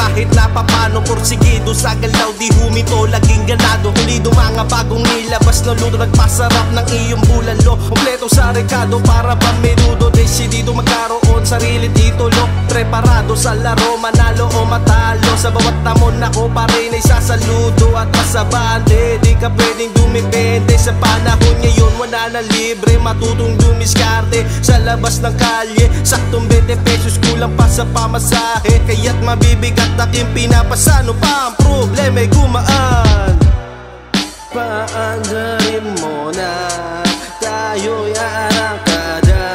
kahit napapano. Porsigido sa galaw, di humito, laging ganado. Pulido mga bagong nilabas na luto, nagpasarap ng iyong bulalo. Kompleto sa rekado para ba menudo. Desidido magkaroon, sarili titulo. Preparado sa laro, manalo o matalo. Sa bawat tamon ako pa rin ay sasaludo at masabante. Di ka pwedeng dumipende sa panahon ngayon. Wala na libre, matutong dumiskarte sa labas ng kalye. Saktong 20 pesos, kulang pa sa pamasahe. Kaya't mabibigat aking pinapasano pa ang problema'y gumaan. Paandarin mo na tayo'y arangkada.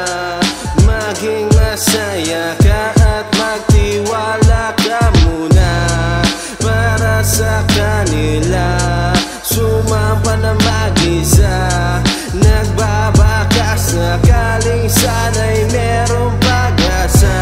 Maging masaya ka at magtiwala ka muna. Para sa kanila sumampa na mag-isa. Nagbabaka sakaling sana'y merong pag-asa.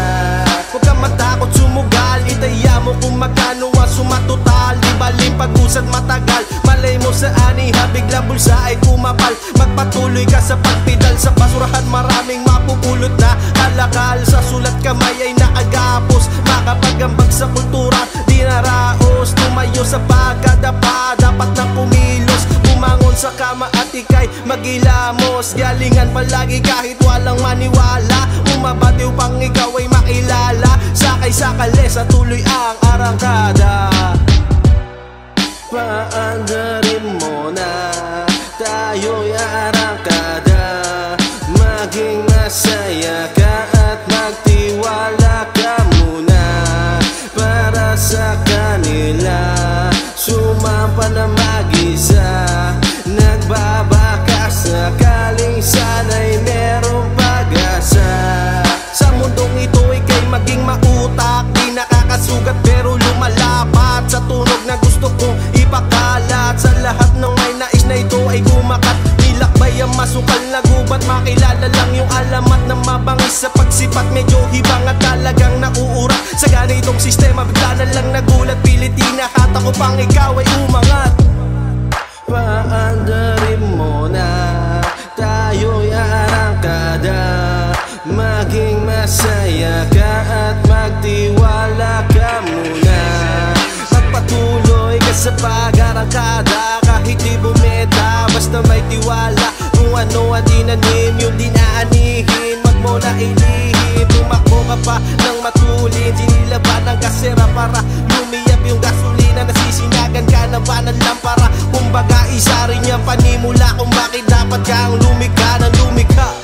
Huwag kang matakot sumugal, itaya mo kung magkano ang sumatotal. Di baling pag-usad matagal, malay mo sa aniha, biglang bulsa ay kumapal. Magpatuloy ka sa pagpidal, sa basurahan maraming mapupulot na kalakal. Sa sulat kamay ay naagapos, makapagambag sa kultura di naraos. Tumayo sa pagkadapa, dapat na kumilos. Bumangon sa kama at ikay magilamos. Galingan palagi kahit walang maniwala. Umabatiw pang ikaw ay makilala. Sakay sa kalesa, tuloy ang arangkada. Paandarin mo na tayo'y arangkada. Maging masaya ka at magtiwala ka muna. Para sa kanila sumampa na mag-isa. Nagbabaka sakaling sana'y merong pag-asa. Sa mundong ito ika'y maging mautak. Di nakakasugat pero lumalapat. Sa tunog na gusto kong ipakalat. Sa lahat ng may nais na ito ay gumakat. Nilakbay ang masukal na gubat. Makilala lang yung alamat na mabangis. Sa pagsipat medyo hibang at talagang nauurat. Sa ganitong sistema bigla na lang nagulat. Pilit inahat ako pang ikaw ay umangat. Paandarin mo na tayo'y arangkada. Maging masaya ka at magtiwala ka muna. Magpatuloy ka sa pag-arangkada. Kahit di bumeda, basta may tiwala. Kung ano ang dinanim, yung dinaanihin. Wag mo na ilihim, tumakbo ka pa ng matulin. Sinilaban ng kasera para lumiyap yung gasolina. Nasisinagan ka na ba ng lampara? Kumbaga isa rin yung panimula kung bakit dapat kang lumikha ng lumikha.